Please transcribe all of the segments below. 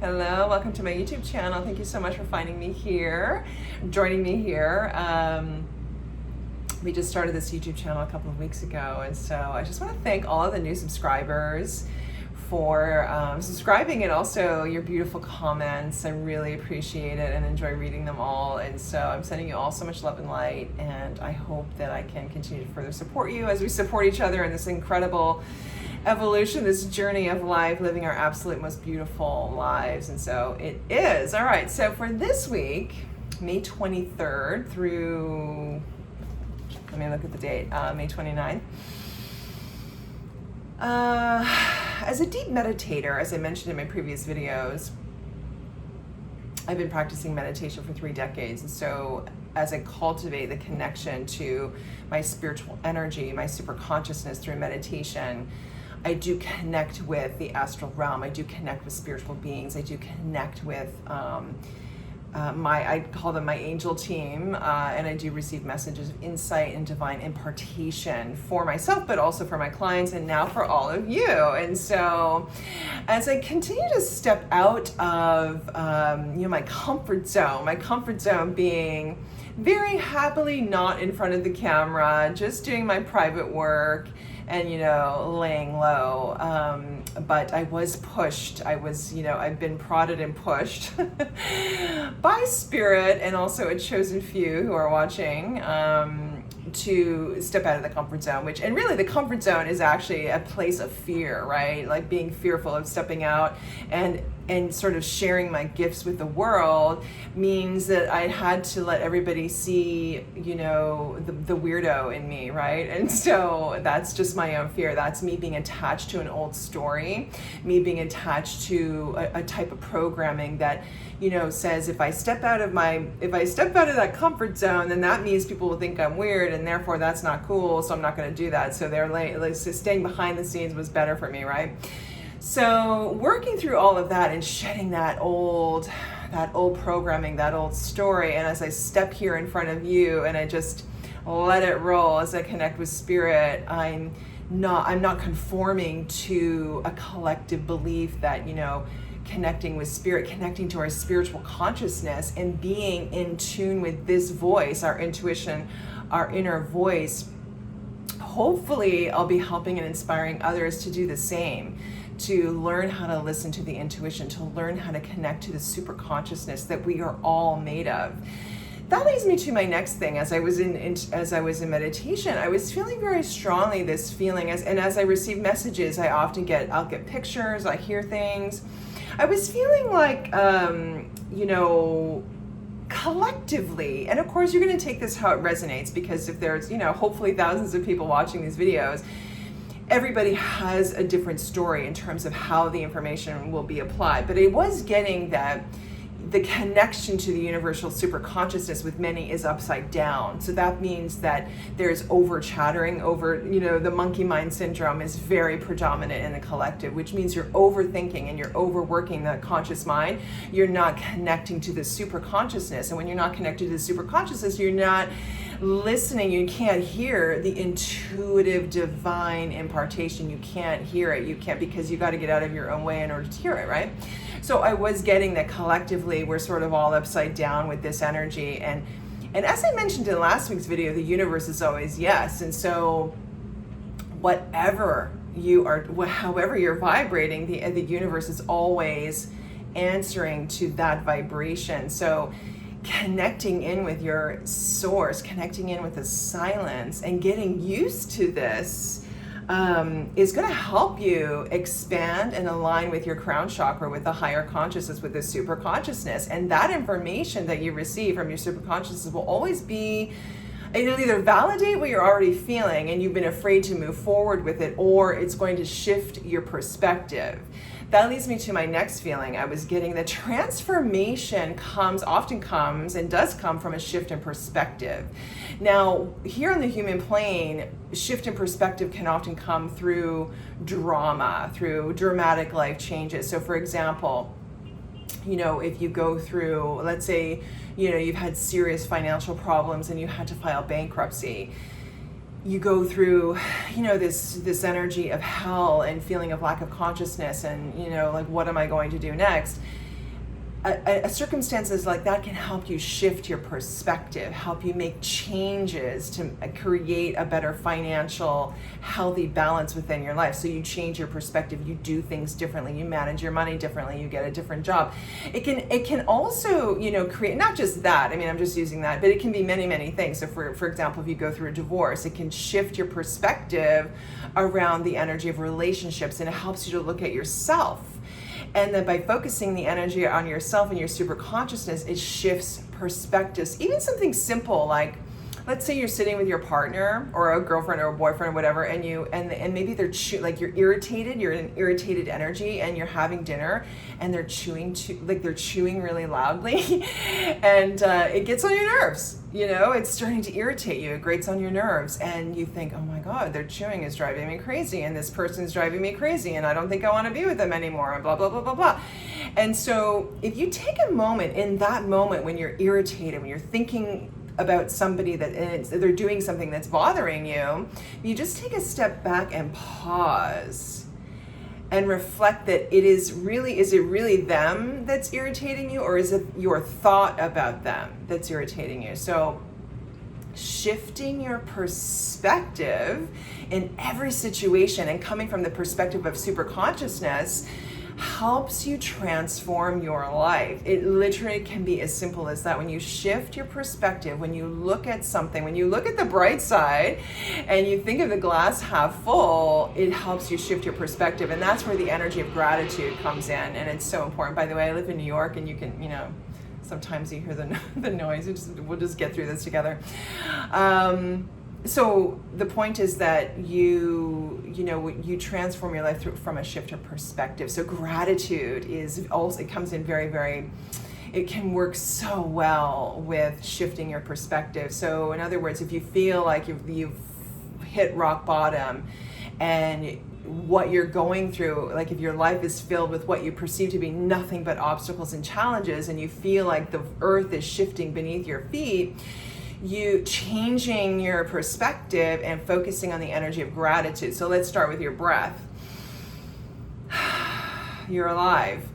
Hello, welcome to my YouTube channel. Thank you so much for finding me here, joining me here. We just started this YouTube channel a couple of weeks ago, and so I just want to thank all of the new subscribers for subscribing, and also your beautiful comments. I really appreciate it and enjoy reading them all. And so I'm sending you all so much love and light, and I hope that I can continue to further support you as we support each other in this incredible evolution, this journey of life, living our absolute most beautiful lives. And so it is. All right, so for this week, May 23rd through, let me look at the date, May 29th. As a deep meditator, as I mentioned in my previous videos, I've been practicing meditation for 3 decades. And so as I cultivate the connection to my spiritual energy, my super consciousness through meditation, I do connect with the astral realm. I do connect with spiritual beings. I do connect with I call them my angel team, and I do receive messages of insight and divine impartation for myself, but also for my clients, and now for all of you. And so as I continue to step out of my comfort zone being very happily not in front of the camera, just doing my private work and, laying low. But I was pushed. I've been prodded and pushed by spirit, and also a chosen few who are watching, to step out of the comfort zone, and really the comfort zone is actually a place of fear, right? Like being fearful of stepping out and sort of sharing my gifts with the world means that I had to let everybody see, the weirdo in me, right? And so that's just my own fear. That's me being attached to an old story, me being attached to a type of programming that, says if I step out of that comfort zone, then that means people will think I'm weird, and therefore that's not cool, so I'm not going to do that. So so staying behind the scenes was better for me, right? So working through all of that and shedding that old programming, that old story, and as I step here in front of you and I just let it roll, as I connect with spirit, I'm not conforming to a collective belief that, connecting with spirit, connecting to our spiritual consciousness and being in tune with this voice, our intuition, our inner voice. Hopefully I'll be helping and inspiring others to do the same, to learn how to listen to the intuition, to learn how to connect to the super consciousness that we are all made of. That leads me to my next thing. As I was in meditation, I was feeling very strongly this feeling, as I receive messages, I'll get pictures, I hear things. I was feeling like, collectively, and of course you're going to take this how it resonates, because if there's, hopefully thousands of people watching these videos, everybody has a different story in terms of how the information will be applied. But I was getting that the connection to the universal super consciousness with many is upside down. So that means that there's over chattering, the monkey mind syndrome is very predominant in the collective, which means you're overthinking and you're overworking the conscious mind. You're not connecting to the super consciousness. And when you're not connected to the super consciousness, you're not listening. You can't hear the intuitive divine impartation. You can't hear it. You can't, because you got to get out of your own way in order to hear it, right? So I was getting that collectively we're sort of all upside down with this energy. And as I mentioned in last week's video, the universe is always yes. And so however you're vibrating, the universe is always answering to that vibration. So connecting in with your source, connecting in with the silence, and getting used to this is going to help you expand and align with your crown chakra, with the higher consciousness, with the super consciousness. And that information that you receive from your super consciousness will always be, it'll either validate what you're already feeling and you've been afraid to move forward with it, or it's going to shift your perspective. That leads me to my next feeling. I was getting the transformation often comes and does come from a shift in perspective. Now, here on the human plane, shift in perspective can often come through drama, through dramatic life changes. So for example, if you go through, let's say, you've had serious financial problems and you had to file bankruptcy. You go through, this energy of hell and feeling of lack of consciousness and, like, what am I going to do next? a circumstances like that can help you shift your perspective, help you make changes to create a better financial, healthy balance within your life. So you change your perspective, you do things differently, you manage your money differently, you get a different job. It can also, create, not just that, I mean, I'm just using that, but it can be many, many things. So for example, if you go through a divorce, it can shift your perspective around the energy of relationships, and it helps you to look at yourself. And then by focusing the energy on yourself and your super consciousness, it shifts perspectives. Even something simple like, let's say you're sitting with your partner or a girlfriend or a boyfriend or whatever, and maybe they're you're irritated, you're in irritated energy, and you're having dinner, and they're chewing really loudly, and it gets on your nerves. It's starting to irritate you. It grates on your nerves, and you think, oh my God, their chewing is driving me crazy, and this person's driving me crazy, and I don't think I want to be with them anymore, and blah, blah, blah, blah, blah. And so if you take a moment, in that moment when you're irritated, when you're thinking about somebody that they're doing something that's bothering you, you just take a step back and pause and reflect that is it really them that's irritating you, or is it your thought about them that's irritating you? So shifting your perspective in every situation and coming from the perspective of super consciousness helps you transform your life. It literally can be as simple as that. When you shift your perspective, when you look at something, when you look at the bright side and you think of the glass half full, it helps you shift your perspective. And that's where the energy of gratitude comes in. And it's so important. By the way, I live in New York, and you can, sometimes you hear the noise. We'll just get through this together. So the point is that you transform your life from a shift of perspective. So gratitude it comes in very, very, it can work so well with shifting your perspective. So in other words, if you feel like you've hit rock bottom, and what you're going through, like if your life is filled with what you perceive to be nothing but obstacles and challenges, and you feel like the earth is shifting beneath your feet, you changing your perspective and focusing on the energy of gratitude. So let's start with your breath. You're alive.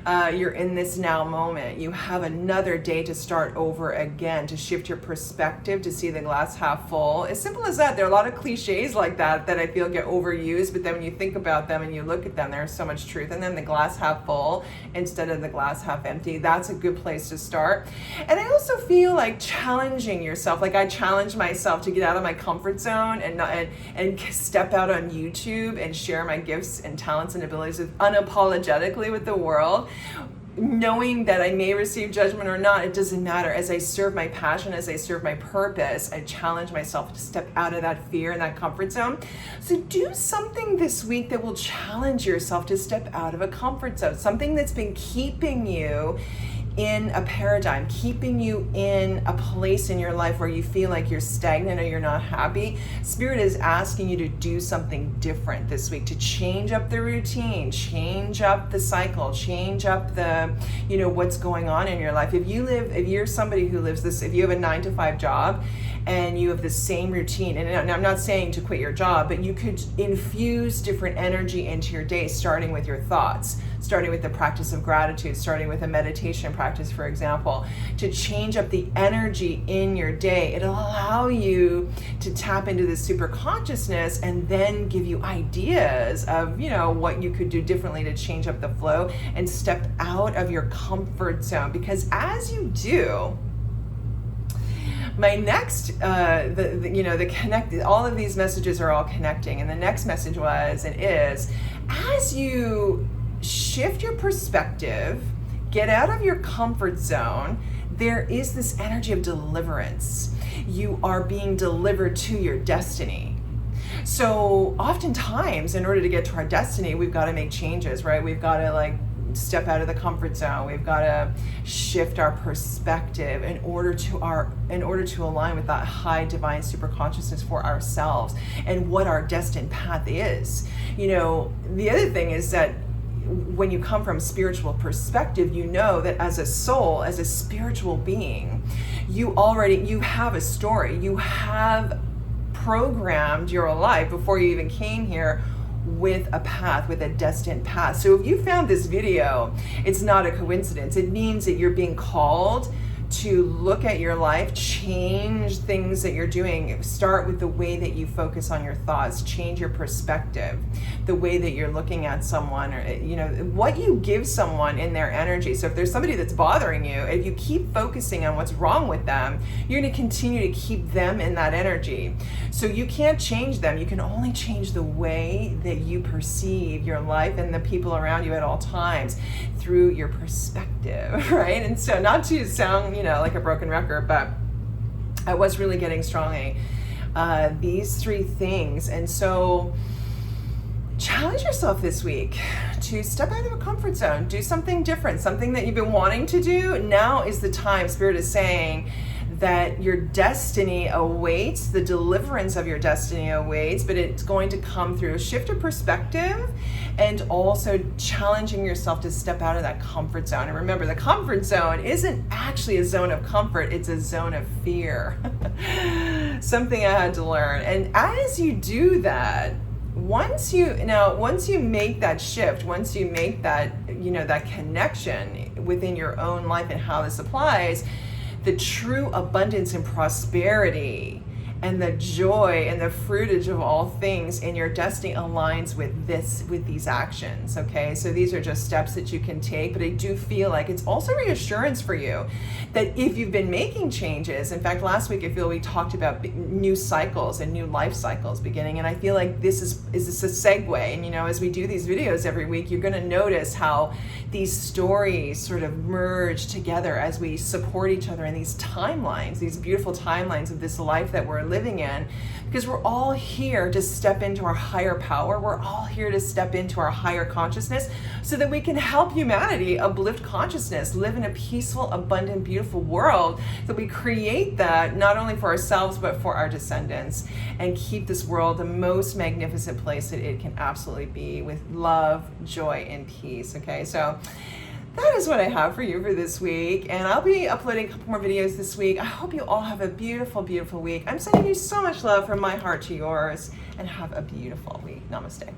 You're in this now moment. You have another day to start over again, to shift your perspective, to see the glass half full. As simple as that. There are a lot of cliches like that I feel get overused, but then when you think about them and you look at them, there's so much truth in them. The glass half full instead of the glass half empty. That's a good place to start. And I also feel like challenging yourself. Like I challenge myself to get out of my comfort zone and step out on YouTube and share my gifts and talents and abilities unapologetically with the world. Knowing that I may receive judgment or not, it doesn't matter. As I serve my passion, as I serve my purpose, I challenge myself to step out of that fear and that comfort zone. So do something this week that will challenge yourself to step out of a comfort zone, something that's been keeping you in a paradigm, keeping you in a place in your life where you feel like you're stagnant or you're not happy. Spirit is asking you to do something different this week, to change up the routine, change up the cycle, change up the, what's going on in your life. If you're somebody who lives this, if you have a 9-to-5 job and you have the same routine, and I'm not saying to quit your job, but you could infuse different energy into your day, starting with your thoughts, starting with the practice of gratitude, starting with a meditation practice, for example, to change up the energy in your day. It'll allow you to tap into the super consciousness and then give you ideas of, what you could do differently to change up the flow and step out of your comfort zone. Because as you do, my next, all of these messages are all connecting. And the next message was, and is, as you shift your perspective, get out of your comfort zone, there is this energy of deliverance. You are being delivered to your destiny. So oftentimes, in order to get to our destiny, we've got to make changes, right? We've got to step out of the comfort zone. We've got to shift our perspective in order to align with that high divine super consciousness for ourselves and what our destined path is. The other thing is that when you come from spiritual perspective, you know that as a soul, as a spiritual being, you have a story. You have programmed your life before you even came here with a path, with a destined path. So if you found this video, it's not a coincidence. It means that you're being called to look at your life, change things that you're doing. Start with the way that you focus on your thoughts, change your perspective, the way that you're looking at someone, or what you give someone in their energy. So if there's somebody that's bothering you, if you keep focusing on what's wrong with them, you're going to continue to keep them in that energy. So you can't change them. You can only change the way that you perceive your life and the people around you at all times through your perspective, right? And so, not to sound like a broken record, but I was really getting strongly these 3 things. And so challenge yourself this week to step out of a comfort zone, do something different, something that you've been wanting to do. Now is the time. Spirit is saying that your destiny awaits, the deliverance of your destiny awaits, but it's going to come through a shift of perspective and also challenging yourself to step out of that comfort zone. And remember, the comfort zone isn't actually a zone of comfort, it's a zone of fear. Something I had to learn. And as you do that, once you make that shift, once you make that, that connection within your own life and how this applies, the true abundance and prosperity and the joy and the fruitage of all things in your destiny aligns with these actions. Okay, so these are just steps that you can take, but I do feel like it's also reassurance for you that if you've been making changes. In fact, last week I feel we talked about new cycles and new life cycles beginning, and I feel like this is a segue. And as we do these videos every week, you're going to notice how these stories sort of merge together as we support each other in these timelines, these beautiful timelines of this life that we're living in, because we're all here to step into our higher power. We're all here to step into our higher consciousness so that we can help humanity uplift consciousness, live in a peaceful, abundant, beautiful world, that we create that not only for ourselves but for our descendants, and keep this world the most magnificent place that it can absolutely be, with love, joy, and peace. Okay, so that is what I have for you for this week, and I'll be uploading a couple more videos this week. I hope you all have a beautiful, beautiful week. I'm sending you so much love from my heart to yours, and have a beautiful week. Namaste.